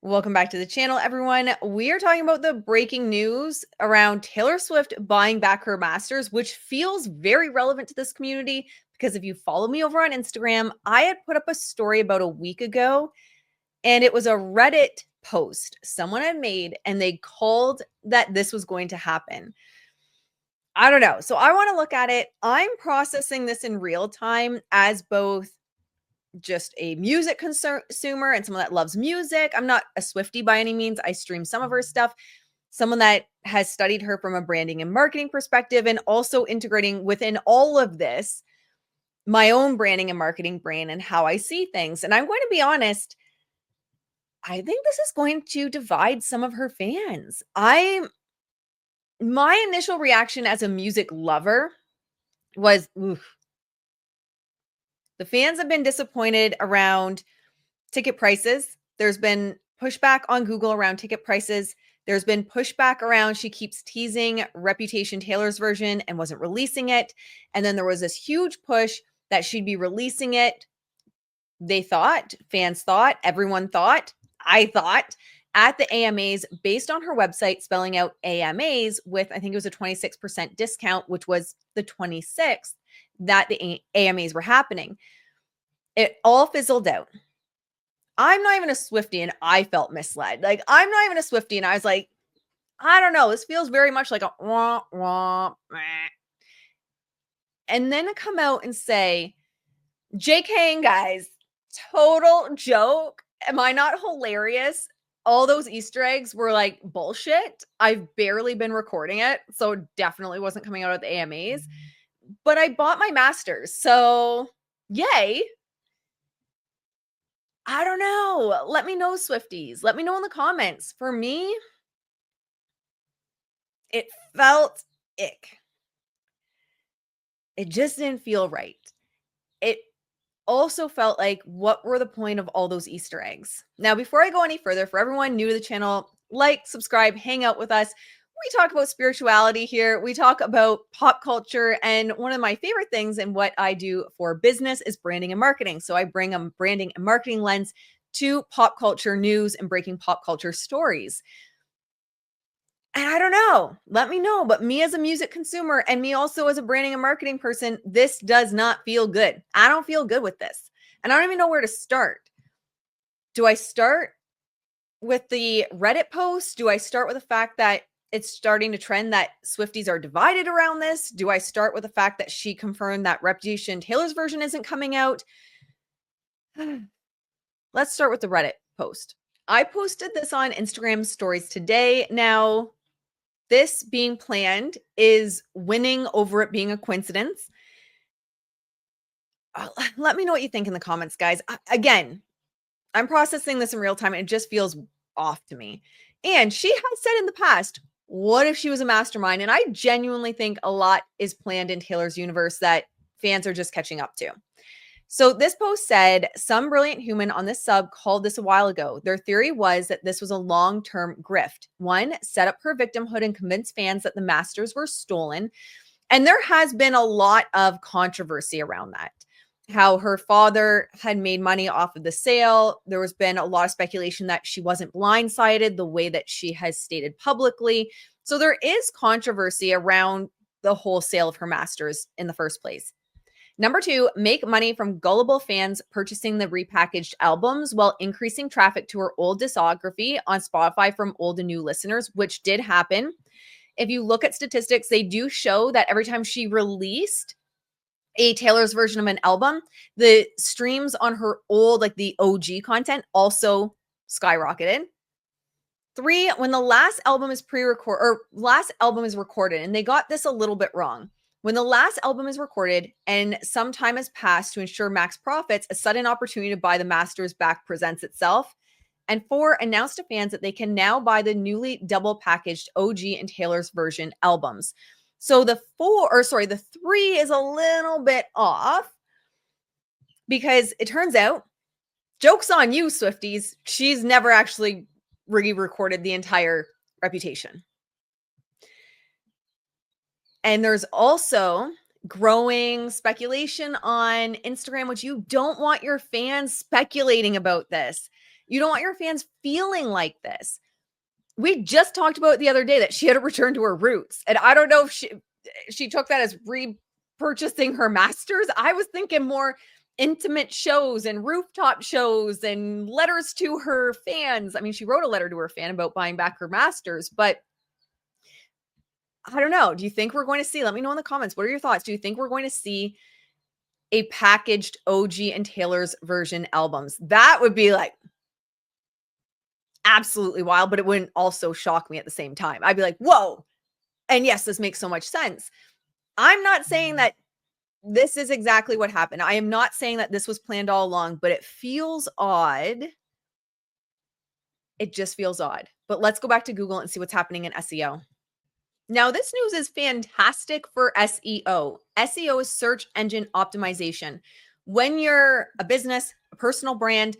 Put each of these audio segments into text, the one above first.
Welcome back to the channel, everyone. We are talking about the breaking news around Taylor Swift buying back her masters, which feels very relevant to this community because if you follow me over on Instagram, I had put up a story about a week ago and it was a Reddit post someone had made and they called that this was going to happen. I don't know. So I want to look at it. I'm processing this in real time as both just a music consumer and someone that loves music. I'm not a Swiftie by any means. I stream some of her stuff. Someone that has studied her from a branding and marketing perspective, and also integrating within all of this my own branding and marketing brain and how I see things. And I'm going to be honest, I think this is going to divide some of her fans. My initial reaction as a music lover was, oof. The fans have been disappointed around ticket prices. There's been pushback on Google around ticket prices. There's been pushback around she keeps teasing Reputation Taylor's version and wasn't releasing it. And then there was this huge push that she'd be releasing it. They thought, fans thought, everyone thought, I thought at the AMAs based on her website spelling out AMAs with, I think it was a 26% discount, which was the 26th that the AMAs were happening. It all fizzled out. I'm not even a Swiftie and I felt misled. Like, I'm not even a Swiftie and I was like, I don't know. This feels very much like a wah, wah, meh. And then to come out and say, JK, guys, total joke. Am I not hilarious? All those Easter eggs were like bullshit. I've barely been recording it, so definitely wasn't coming out at the AMAs. But I bought my masters, so yay. I don't know. Let me know, Swifties. Let me know in the comments. For me, it felt ick. It just didn't feel right. It also felt like, what were the point of all those Easter eggs? Now, before I go any further, for everyone new to the channel, like, subscribe, hang out with us. We talk about spirituality here. We talk about pop culture. And one of my favorite things and what I do for business is branding and marketing. So I bring a branding and marketing lens to pop culture news and breaking pop culture stories. And I don't know, let me know. But me as a music consumer and me also as a branding and marketing person, this does not feel good. I don't feel good with this. And I don't even know where to start. Do I start with the Reddit post? Do I start with the fact that it's starting to trend that Swifties are divided around this? Do I start with the fact that she confirmed that Reputation Taylor's version isn't coming out? Let's start with the Reddit post. I posted this on Instagram stories today. Now, this being planned is winning over it being a coincidence. Let me know what you think in the comments, guys. Again, I'm processing this in real time and it just feels off to me. And she has said in the past, what if she was a mastermind? And I genuinely think a lot is planned in Taylor's universe that fans are just catching up to. So this post said, some brilliant human on this sub called this a while ago. Their theory was that this was a long-term grift. One, set up her victimhood and convince fans that the masters were stolen. And there has been a lot of controversy around that. How her father had made money off of the sale. There has been a lot of speculation that she wasn't blindsided the way that she has stated publicly. So there is controversy around the whole sale of her masters in the first place. Number two, make money from gullible fans purchasing the repackaged albums while increasing traffic to her old discography on Spotify from old and new listeners, which did happen. If you look at statistics, they do show that every time she released a Taylor's version of an album, the streams on her old, like the OG content, also skyrocketed. Three, when the last album is recorded, and they got this a little bit wrong. When the last album is recorded and some time has passed to ensure max profits, a sudden opportunity to buy the masters back presents itself. And four, announce to fans that they can now buy the newly double packaged OG and Taylor's version albums. So the three is a little bit off because it turns out, joke's on you, Swifties, she's never actually re-recorded the entire Reputation. And there's also growing speculation on Instagram, which you don't want your fans speculating about this. You don't want your fans feeling like this. We just talked about the other day that she had to return to her roots. And I don't know if she took that as repurchasing her masters. I was thinking more intimate shows and rooftop shows and letters to her fans. I mean, she wrote a letter to her fan about buying back her masters, but I don't know. Do you think we're going to see? Let me know in the comments. What are your thoughts? Do you think we're going to see a packaged OG and Taylor's version albums? That would be like absolutely wild, but it wouldn't also shock me at the same time. I'd be like, whoa. And yes, this makes so much sense. I'm not saying that this is exactly what happened. I am not saying that this was planned all along, but it feels odd. It just feels odd. But let's go back to Google and see what's happening in SEO. Now, this news is fantastic for SEO. SEO is search engine optimization. When you're a business, a personal brand,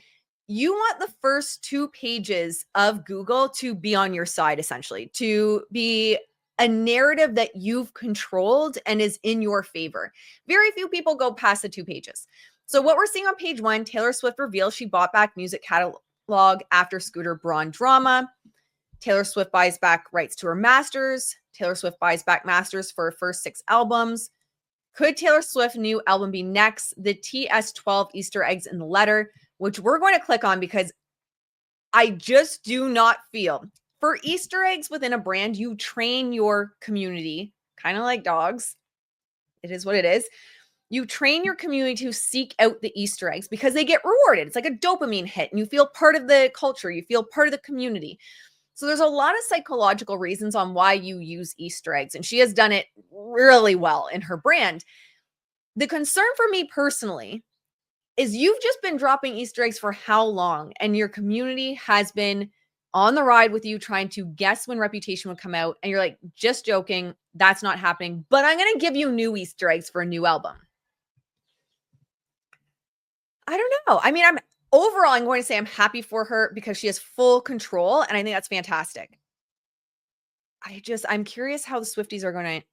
you want the first 2 pages of Google to be on your side, essentially, to be a narrative that you've controlled and is in your favor. Very few people go past the 2 pages. So what we're seeing on page 1, Taylor Swift reveals she bought back music catalog after Scooter Braun drama. Taylor Swift buys back rights to her masters. Taylor Swift buys back masters for her first 6 albums. Could Taylor Swift's new album be next? The TS12 Easter eggs in the letter, which we're going to click on because I just do not feel for Easter eggs within a brand, you train your community, kind of like dogs. It is what it is. You train your community to seek out the Easter eggs because they get rewarded. It's like a dopamine hit and you feel part of the culture. You feel part of the community. So there's a lot of psychological reasons on why you use Easter eggs, and she has done it really well in her brand. The concern for me personally is you've just been dropping Easter eggs for how long, and your community has been on the ride with you trying to guess when Reputation would come out, and you're like, just joking, that's not happening, but I'm going to give you new Easter eggs for a new album. I don't know. I mean, overall, I'm going to say I'm happy for her because she has full control, and I think that's fantastic. I'm curious how the Swifties are going to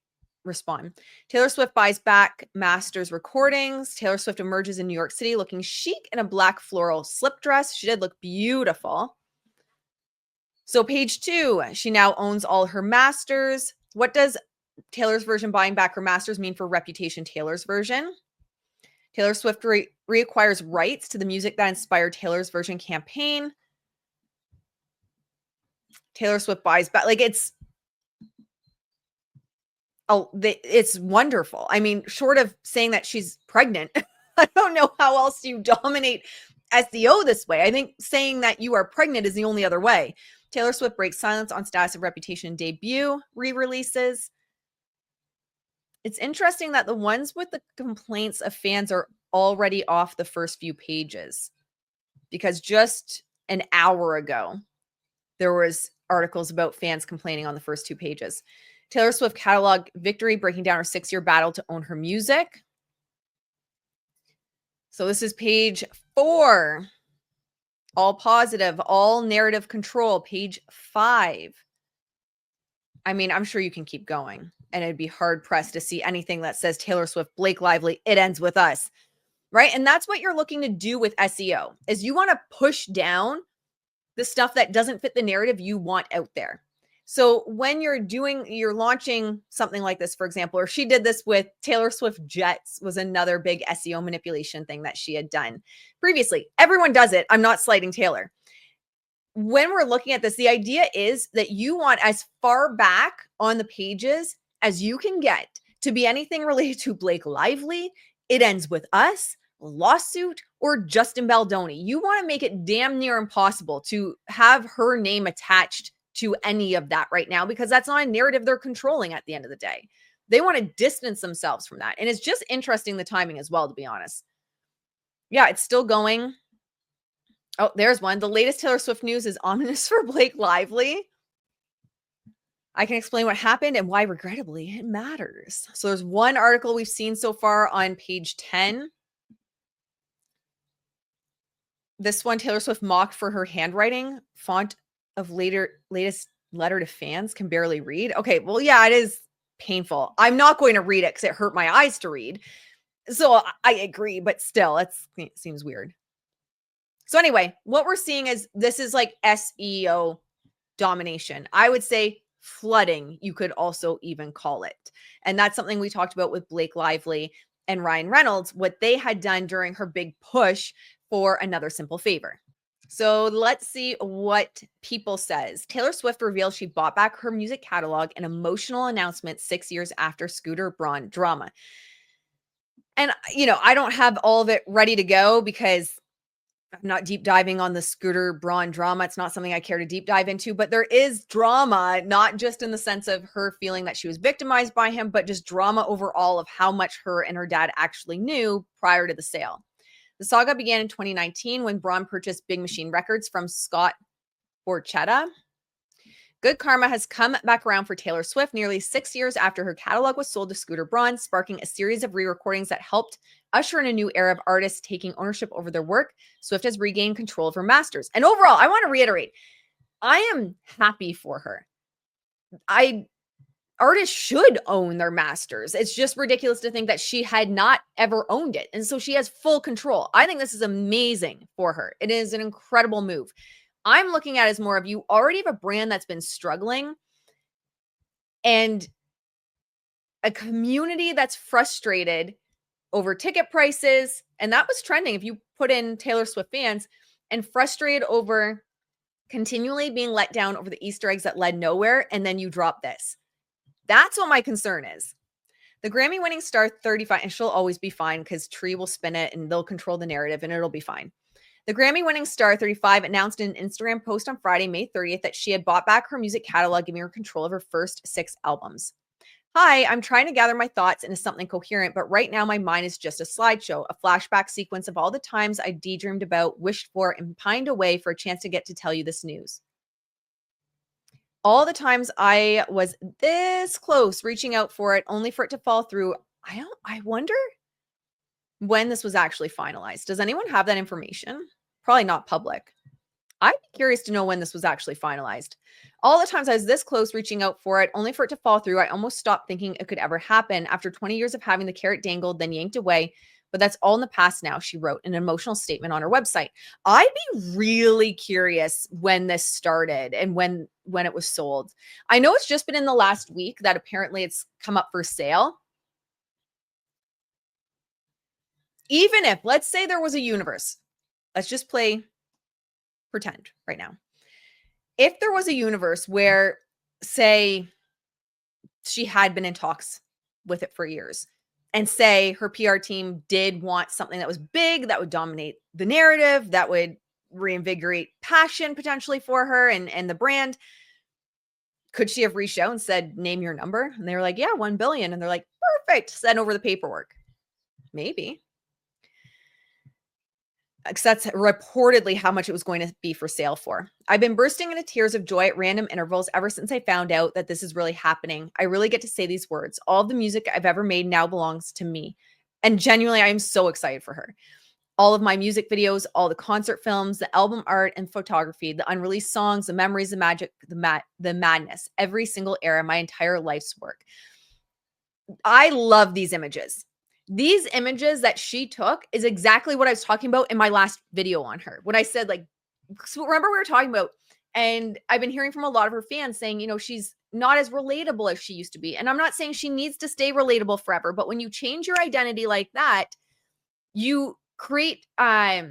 respond. Taylor Swift buys back Masters recordings. Taylor Swift emerges in New York City looking chic in a black floral slip dress. She did look beautiful. So page 2, she now owns all her masters. What does Taylor's version buying back her masters mean for Reputation Taylor's version? Taylor Swift reacquires rights to the music that inspired Taylor's version campaign. Taylor Swift buys back. Like it's wonderful. I mean, short of saying that she's pregnant, I don't know how else you dominate SEO this way. I think saying that you are pregnant is the only other way. Taylor Swift breaks silence on status of Reputation debut re-releases. It's interesting that the ones with the complaints of fans are already off the first few pages, because just an hour ago, there was articles about fans complaining on the first 2 pages. Taylor Swift catalog victory, breaking down her 6-year battle to own her music. So this is page 4. All positive, all narrative control. Page 5. I mean, I'm sure you can keep going, and it'd be hard pressed to see anything that says Taylor Swift, Blake Lively, it ends with us, right? And that's what you're looking to do with SEO, is you want to push down the stuff that doesn't fit the narrative you want out there. So when you're launching something like this, for example, or she did this with Taylor Swift Jets, was another big SEO manipulation thing that she had done previously. Everyone does it. I'm not slighting Taylor. When we're looking at this, the idea is that you want as far back on the pages as you can get to be anything related to Blake Lively, it ends with us, lawsuit, or Justin Baldoni. You want to make it damn near impossible to have her name attached to any of that right now, because that's not a narrative they're controlling at the end of the day. They want to distance themselves from that. And it's just interesting, the timing as well, to be honest. Yeah, it's still going. Oh, there's one. The latest Taylor Swift news is ominous for Blake Lively. I can explain what happened and why, regrettably, it matters. So there's one article we've seen so far on page 10. This one, Taylor Swift mocked for her handwriting. Font of latest letter to fans, can barely read. Okay, well, yeah, it is painful. I'm not going to read it because it hurt my eyes to read. So I agree, but still, it seems weird. So anyway, what we're seeing is this is like SEO domination. I would say flooding, you could also even call it. And that's something we talked about with Blake Lively and Ryan Reynolds, what they had done during her big push for Another Simple Favor. So let's see what People says. Taylor Swift reveals she bought back her music catalog, an emotional announcement 6 years after Scooter Braun drama. And, I don't have all of it ready to go because I'm not deep diving on the Scooter Braun drama. It's not something I care to deep dive into, but there is drama, not just in the sense of her feeling that she was victimized by him, but just drama overall of how much her and her dad actually knew prior to the sale. The saga began in 2019 when Braun purchased Big Machine Records from Scott Borchetta. Good karma has come back around for Taylor Swift nearly 6 years after her catalog was sold to Scooter Braun, sparking a series of re-recordings that helped usher in a new era of artists taking ownership over their work. Swift has regained control of her masters. And overall, I want to reiterate, I am happy for her. Artists should own their masters. It's just ridiculous to think that she had not ever owned it. And so she has full control. I think this is amazing for her. It is an incredible move. I'm looking at it as more of, you already have a brand that's been struggling and a community that's frustrated over ticket prices. And that was trending. If you put in Taylor Swift fans, and frustrated over continually being let down over the Easter eggs that led nowhere. And then you drop this. That's what my concern is. The Grammy winning star 35, and she'll always be fine because Tree will spin it and they'll control the narrative and it'll be fine. The Grammy winning star 35 announced in an Instagram post on Friday, May 30th, that she had bought back her music catalog, giving her control of her first 6 albums. Hi, I'm trying to gather my thoughts into something coherent, but right now my mind is just a slideshow, a flashback sequence of all the times I daydreamed about, wished for, and pined away for a chance to get to tell you this news. All the times I was this close reaching out for it, only for it to fall through. I wonder when this was actually finalized. Does anyone have that information? Probably not public. I'd be curious to know when this was actually finalized. All the times I was this close reaching out for it, only for it to fall through. I almost stopped thinking it could ever happen. After 20 years of having the carrot dangled, then yanked away. But that's all in the past now, she wrote in an emotional statement on her website. I'd be really curious when this started and when it was sold. I know it's just been in the last week that apparently it's come up for sale. Even if, let's say there was a universe, let's just pretend right now. If there was a universe where, say, she had been in talks with it for years, and say her PR team did want something that was big, that would dominate the narrative, that would reinvigorate passion potentially for her and the brand, could she have reached out and said, name your number? And they were like, yeah, 1 billion. And they're like, perfect, send over the paperwork. Maybe. Because that's reportedly how much it was going to be for sale for. I've been bursting into tears of joy at random intervals ever since I found out that this is really happening. I really get to say these words. All of the music I've ever made now belongs to me. And genuinely, I am so excited for her. All of my music videos, all the concert films, the album art and photography, the unreleased songs, the memories, the magic, the madness, every single era, my entire life's work. I love these images. These images that she took is exactly what I was talking about in my last video on her. When I said, like, so remember we were talking about, and I've been hearing from a lot of her fans saying, she's not as relatable as she used to be. And I'm not saying she needs to stay relatable forever, but when you change your identity like that, you create a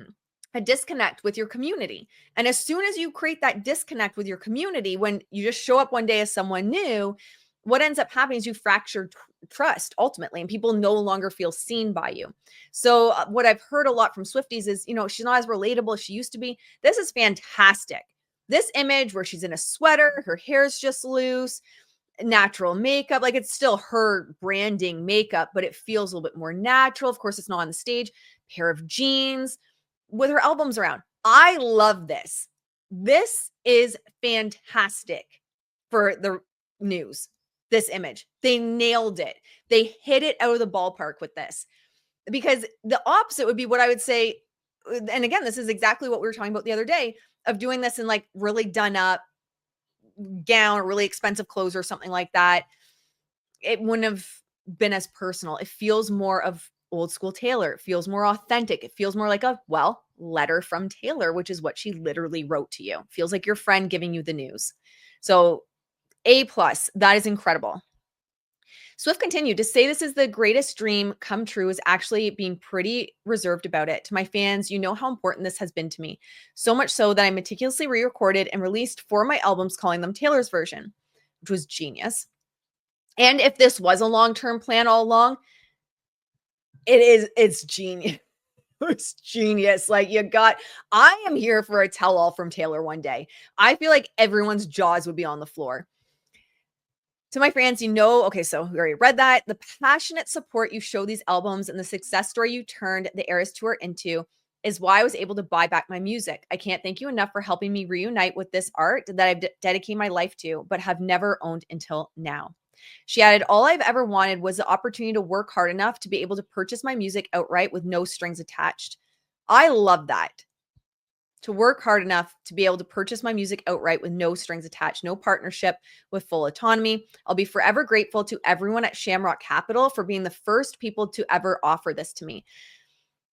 disconnect with your community. And as soon as you create that disconnect with your community, when you just show up one day as someone new, what ends up happening is you fracture trust ultimately, and people no longer feel seen by you. So what I've heard a lot from Swifties is, she's not as relatable as she used to be. This is fantastic. This image where she's in a sweater, her hair's just loose, natural makeup, like it's still her branding makeup, but it feels a little bit more natural. Of course, it's not on the stage. Pair of jeans with her albums around. I love this. This is fantastic for the news. This image, they nailed it. They hit it out of the ballpark with this, because the opposite would be what I would say. And again, this is exactly what we were talking about the other day, of doing this in like really done up gown or really expensive clothes or something like that. It wouldn't have been as personal. It feels more of old school Taylor. It feels more authentic. It feels more like letter from Taylor, which is what she literally wrote to you. Feels like your friend giving you the news. So A plus, that is incredible. Swift continued to say this is the greatest dream come true is actually being pretty reserved about it. To my fans, you know how important this has been to me. So much so that I meticulously re-recorded and released 4 of my albums calling them Taylor's version, which was genius. And if this was a long-term plan all along, it's genius. It's genius. Like I am here for a tell-all from Taylor one day. I feel like everyone's jaws would be on the floor. To my fans, okay, so we already read that. The passionate support you show these albums and the success story you turned the Eras Tour into is why I was able to buy back my music. I can't thank you enough for helping me reunite with this art that I've dedicated my life to, but have never owned until now. She added, all I've ever wanted was the opportunity to work hard enough to be able to purchase my music outright with no strings attached. I love that. To work hard enough to be able to purchase my music outright with no strings attached, no partnership, with full autonomy. I'll be forever grateful to everyone at Shamrock Capital for being the first people to ever offer this to me.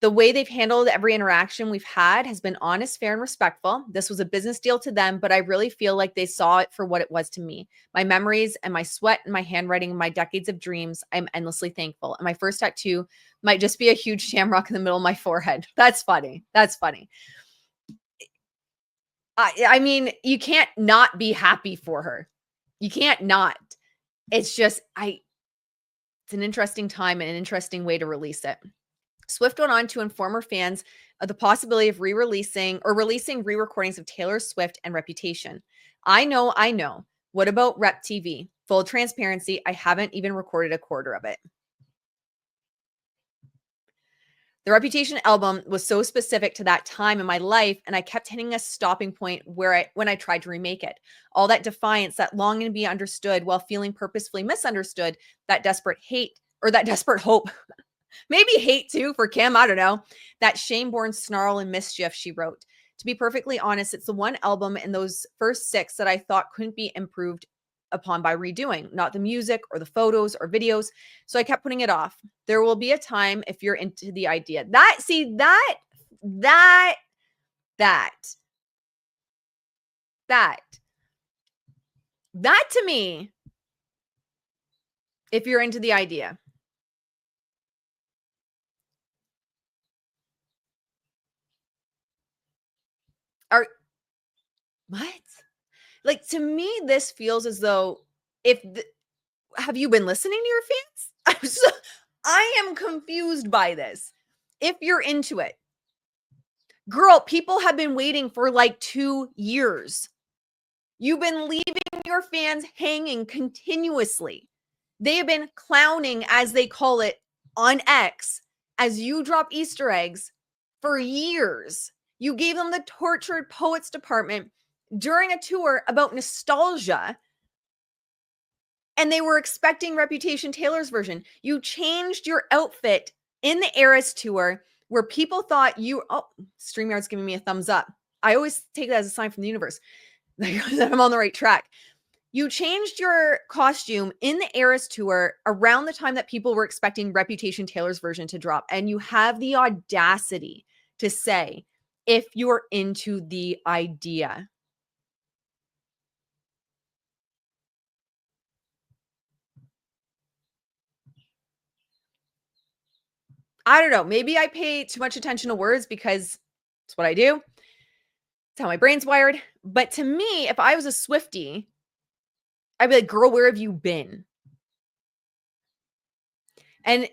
The way they've handled every interaction we've had has been honest, fair, and respectful. This was a business deal to them, but I really feel like they saw it for what it was to me. My memories and my sweat and my handwriting and my decades of dreams, I'm endlessly thankful. And my first tattoo might just be a huge shamrock in the middle of my forehead. That's funny. That's funny. I mean, you can't not be happy for her. You can't not. It's just, it's an interesting time and an interesting way to release it. Swift went on to inform her fans of the possibility of releasing re-recordings of Taylor Swift and Reputation. I know. What about Rep TV? Full transparency, I haven't even recorded a quarter of it. The Reputation album was so specific to that time in my life, and I kept hitting a stopping point when I tried to remake it. All that defiance, that longing to be understood while feeling purposefully misunderstood, that desperate hate or that desperate hope. Maybe hate too for Kim, I don't know. That shame-born snarl and mischief, she wrote. To be perfectly honest, it's the one album in those first 6 that I thought couldn't be improved upon by redoing, not the music or the photos or videos. So I kept putting it off. There will be a time if you're into the idea. That to me, if you're into the idea. What? Like, to me, this feels as though have you been listening to your fans? I am confused by this. If you're into it, girl, people have been waiting for like 2 years. You've been leaving your fans hanging continuously. They have been clowning, as they call it, on X as you drop Easter eggs for years. You gave them the Tortured Poets Department during a tour about nostalgia, and they were expecting Reputation Taylor's version. You changed your outfit in the Eras tour where people thought StreamYard's giving me a thumbs up. I always take that as a sign from the universe that I'm on the right track. You changed your costume in the Eras tour around the time that people were expecting Reputation Taylor's version to drop. And you have the audacity to say, if you're into the idea. I don't know. Maybe I pay too much attention to words because it's what I do. It's how my brain's wired. But to me, if I was a Swiftie, I'd be like, girl, where have you been? And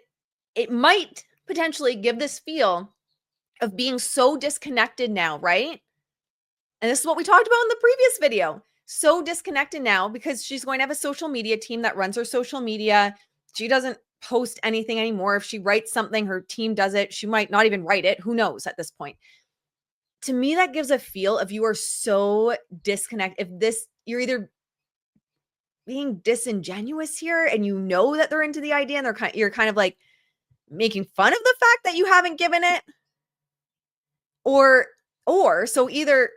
it might potentially give this feel of being so disconnected now, right? And this is what we talked about in the previous video. So disconnected now because she's going to have a social media team that runs her social media. She doesn't post anything anymore. If she writes something, her team does it. She might not even write it. Who knows at this point? To me, that gives a feel of you are so disconnected. You're either being disingenuous here and you know that they're into the idea and you're kind of like making fun of the fact that you haven't given it. Or so either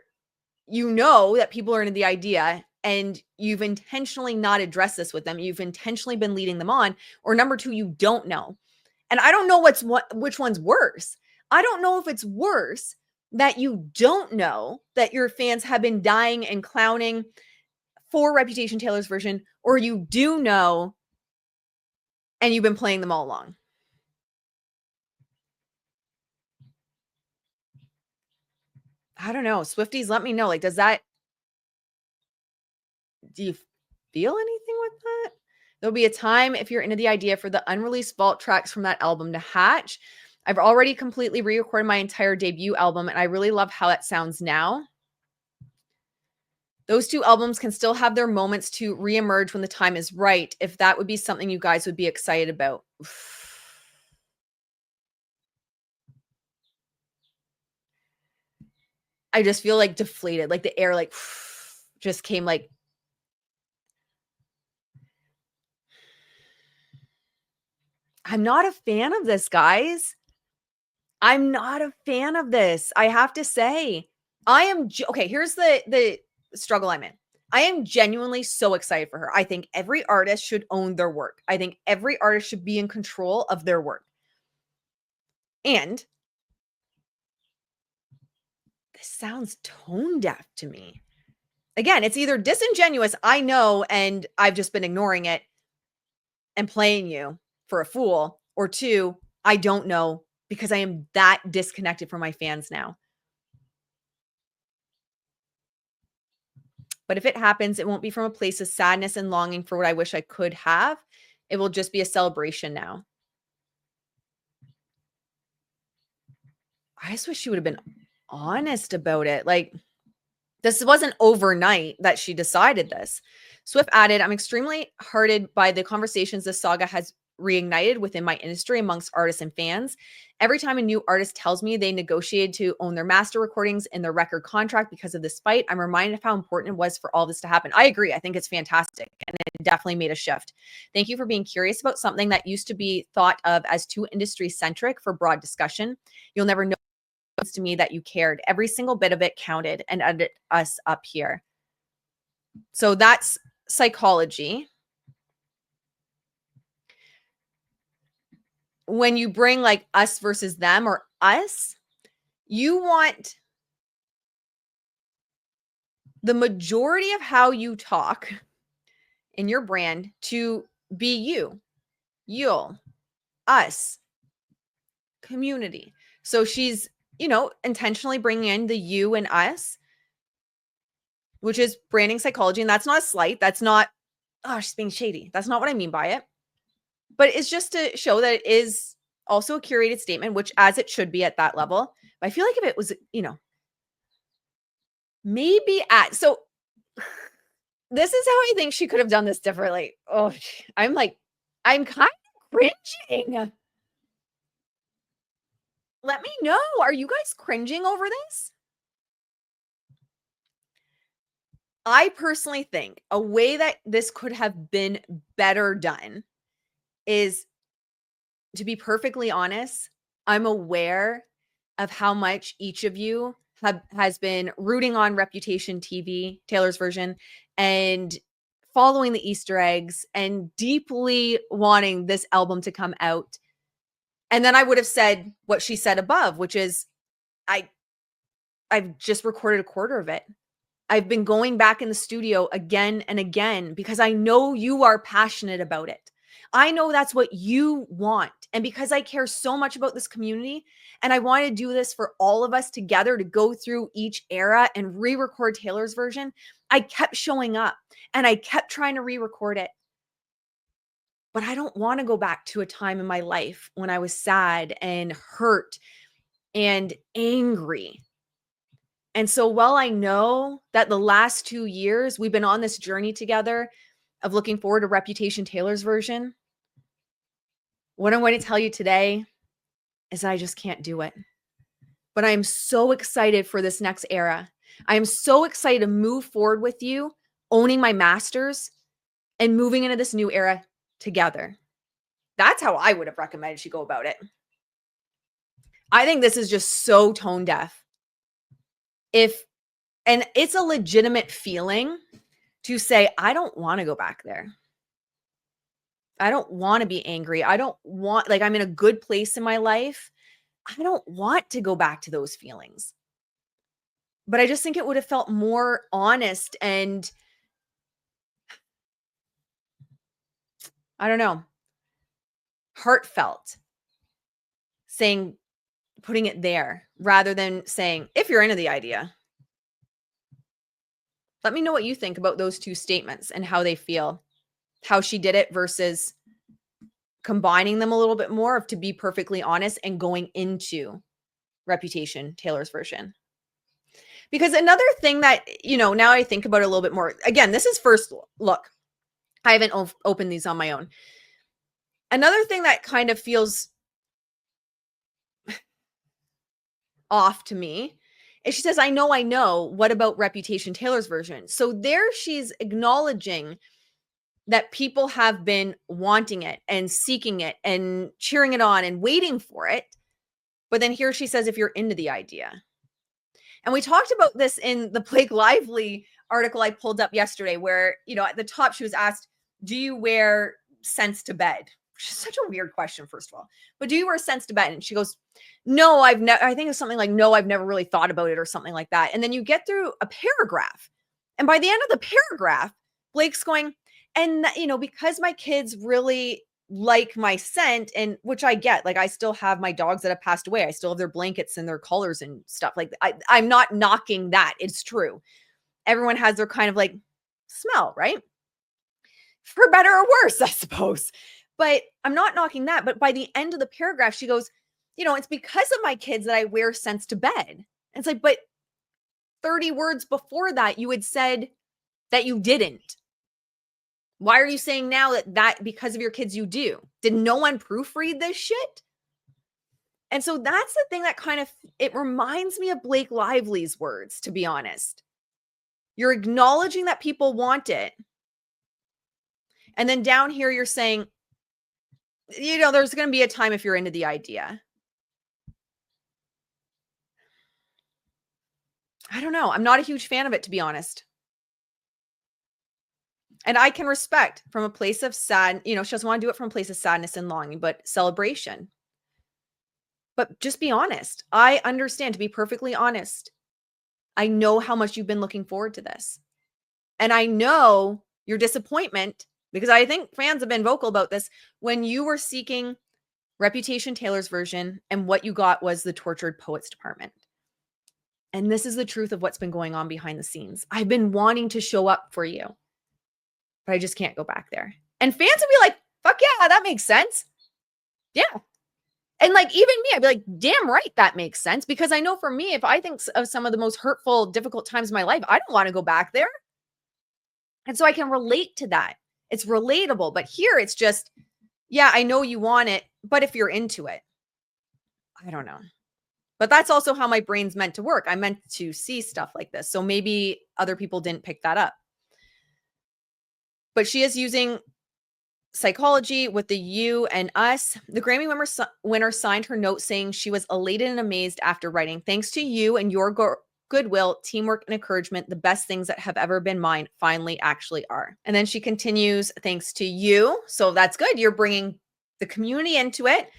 you know that people are into the idea and you've intentionally not addressed this with them. You've intentionally been leading them on. Or number 2, you don't know. And I don't know which one's worse. I don't know if it's worse that you don't know that your fans have been dying and clowning for Reputation Taylor's version, or you do know and you've been playing them all along? I don't know. Swifties, let me know. Like, do you feel anything with that? There'll be a time if you're into the idea for the unreleased vault tracks from that album to hatch. I've already completely re-recorded my entire debut album, and I really love how it sounds now. Those two albums can still have their moments to reemerge when the time is right, if that would be something you guys would be excited about. I just feel like deflated, like the air like just came like I'm not a fan of this, guys. I'm not a fan of this. I have to say. Okay, here's the struggle I'm in. I am genuinely so excited for her. I think every artist should own their work. I think every artist should be in control of their work. And this sounds tone deaf to me. Again, it's either disingenuous, I know, and I've just been ignoring it and playing you for a fool, or two, I don't know because I am that disconnected from my fans now. But if it happens, it won't be from a place of sadness and longing for what I wish I could have. It will just be a celebration now. I just wish she would have been honest about it. Like, this wasn't overnight that she decided this. Swift added, I'm extremely heartened by the conversations this saga has reignited within my industry amongst artists and fans. Every time a new artist tells me they negotiated to own their master recordings in their record contract because of this fight, I'm reminded of how important it was for all this to happen. I agree. I think it's fantastic. And it definitely made a shift. Thank you for being curious about something that used to be thought of as too industry centric for broad discussion. You'll never know to me that you cared. Every single bit of it counted and ended us up here. So that's psychology. When you bring like us versus them or us, you want the majority of how you talk in your brand to be you, you'll, us, community. So she's, intentionally bringing in the you and us, which is branding psychology. And that's not a slight. That's not, oh, she's being shady. That's not what I mean by it. But it's just to show that it is also a curated statement, which as it should be at that level. But I feel like if it was, maybe so this is how I think she could have done this differently. Oh, I'm kind of cringing. Let me know. Are you guys cringing over this? I personally think a way that this could have been better done is, to be perfectly honest, I'm aware of how much each of you has been rooting on Reputation TV, Taylor's version, and following the Easter eggs and deeply wanting this album to come out. And then I would have said what she said above, which is I've just recorded a quarter of it. I've been going back in the studio again and again because I know you are passionate about it. I know that's what you want. And because I care so much about this community and I want to do this for all of us together to go through each era and re-record Taylor's version, I kept showing up and I kept trying to re-record it. But I don't want to go back to a time in my life when I was sad and hurt and angry. And so while I know that the last 2 years we've been on this journey together of looking forward to Reputation Taylor's version, what I'm going to tell you today is that I just can't do it. But I am so excited for this next era. I am so excited to move forward with you, owning my masters and moving into this new era together. That's how I would have recommended she go about it. I think this is just so tone deaf. And it's a legitimate feeling to say, I don't want to go back there. I don't want to be angry. I don't want, I'm in a good place in my life. I don't want to go back to those feelings. But I just think it would have felt more honest and I don't know, heartfelt saying, putting it there rather than saying, if you're into the idea. Let me know what you think about those two statements and how they feel, how she did it versus combining them a little bit more, to be perfectly honest, and going into Reputation, Taylor's version. Because another thing that, now I think about it a little bit more, again, this is first look. I haven't opened these on my own. Another thing that kind of feels off to me is she says, I know. What about Reputation, Taylor's version? So there she's acknowledging that people have been wanting it and seeking it and cheering it on and waiting for it. But then here she says, if you're into the idea. And we talked about this in the Blake Lively article I pulled up yesterday, where, at the top she was asked, do you wear scents to bed? Which is such a weird question, first of all. But do you wear scents to bed? And she goes, no, I think it's something like, no, I've never really thought about it, or something like that. And then you get through a paragraph. And by the end of the paragraph, Blake's going, and, because my kids really like my scent, and which I get, like, I still have my dogs that have passed away. I still have their blankets and their collars and stuff. Like, I'm not knocking that. It's true. Everyone has their kind of like smell, right? For better or worse, I suppose. But I'm not knocking that. But by the end of the paragraph, she goes, it's because of my kids that I wear scents to bed. And it's like, but 30 words before that, you had said that you didn't. Why are you saying now that because of your kids you do? Did no one proofread this shit? And so that's the thing that kind of, it reminds me of Blake Lively's words, to be honest. You're acknowledging that people want it. And then down here, you're saying, there's going to be a time if you're into the idea. I don't know. I'm not a huge fan of it, to be honest. And I can respect from a place of sad, she doesn't want to do it from a place of sadness and longing, but celebration. But just be honest. I understand, to be perfectly honest. I know how much you've been looking forward to this. And I know your disappointment, because I think fans have been vocal about this, when you were seeking Reputation, Taylor's version, and what you got was the Tortured Poets Department. And this is the truth of what's been going on behind the scenes. I've been wanting to show up for you, but I just can't go back there. And fans would be like, fuck yeah, that makes sense. Yeah. And like, even me, I'd be like, damn right, that makes sense. Because I know for me, if I think of some of the most hurtful, difficult times in my life, I don't want to go back there. And so I can relate to that. It's relatable. But here it's just, yeah, I know you want it, but if you're into it, I don't know. But that's also how my brain's meant to work. I'm meant to see stuff like this. So maybe other people didn't pick that up. But she is using psychology with the you and us. The Grammy winner signed her note saying she was elated and amazed after writing, thanks to you and your goodwill, teamwork, and encouragement, the best things that have ever been mine finally actually are. And then she continues, thanks to you. So that's good. You're bringing the community into it.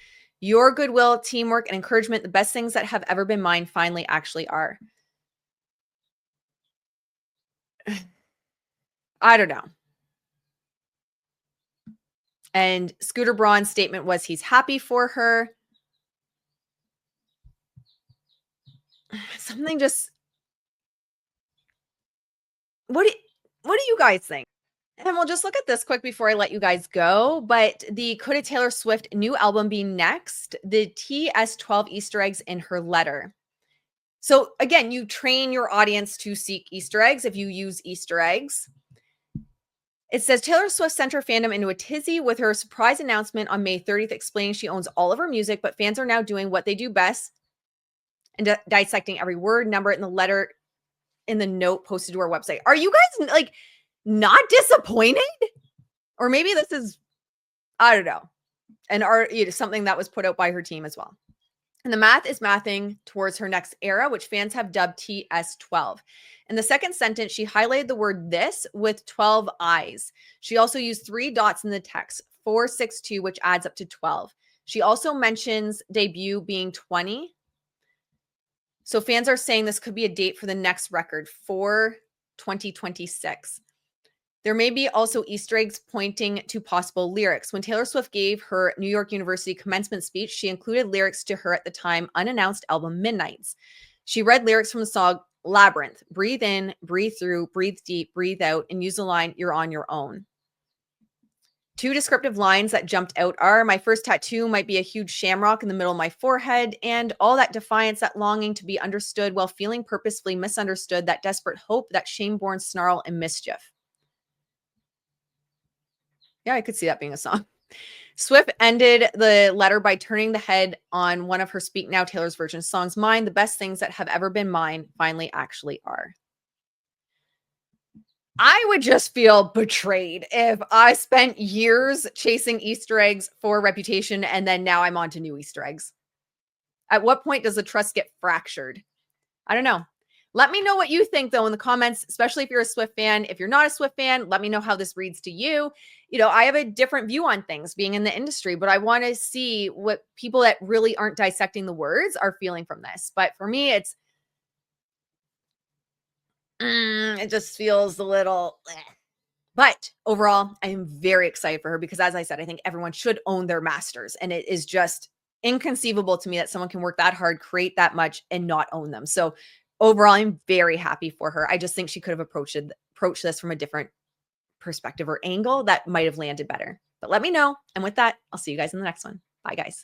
Your goodwill, teamwork, and encouragement, the best things that have ever been mine finally actually are. I don't know. And Scooter Braun's statement was he's happy for her. Something just, what do you guys think? And we'll just look at this quick before I let you guys go. But could a Taylor Swift new album be next? The TS12 Easter eggs in her letter. So again, you train your audience to seek Easter eggs if you use Easter eggs. It says Taylor Swift sent her fandom into a tizzy with her surprise announcement on May 30th, explaining she owns all of her music, but fans are now doing what they do best and dissecting every word, number in the letter, in the note posted to our website. Are you guys like not disappointed? Or maybe this is, I don't know, something that was put out by her team as well. And the math is mathing towards her next era, which fans have dubbed TS12. In the second sentence, she highlighted the word this with 12 eyes. She also used 3 dots in the text, 462, which adds up to 12. She also mentions debut being 20. So fans are saying this could be a date for the next record for 2026. There may be also Easter eggs pointing to possible lyrics. When Taylor Swift gave her New York University commencement speech, she included lyrics to her at the time unannounced album Midnights. She read lyrics from the song Labyrinth: breathe in, breathe through, breathe deep, breathe out, and use the line, "You're on your own." Two descriptive lines that jumped out are, "My first tattoo might be a huge shamrock in the middle of my forehead," and "all that defiance, that longing to be understood while feeling purposefully misunderstood, that desperate hope, that shame-born snarl and mischief." Yeah, I could see that being a song. Swift ended the letter by turning the head on one of her Speak Now Taylor's version songs, "Mine, the best things that have ever been mine finally actually are." I would just feel betrayed if I spent years chasing Easter eggs for reputation and then now I'm on to new Easter eggs. At what point does the trust get fractured? I don't know. Let me know what you think though in the comments, especially if you're a Swift fan. If you're not a Swift fan, let me know how this reads to you. You know, I have a different view on things being in the industry, but I want to see what people that really aren't dissecting the words are feeling from this. But for me, it just feels a little But overall, I am very excited for her because, as I said, I think everyone should own their masters. And it is just inconceivable to me that someone can work that hard, create that much, and not own them. So overall, I'm very happy for her. I just think she could have approached this from a different perspective or angle that might have landed better. But let me know. And with that, I'll see you guys in the next one. Bye, guys.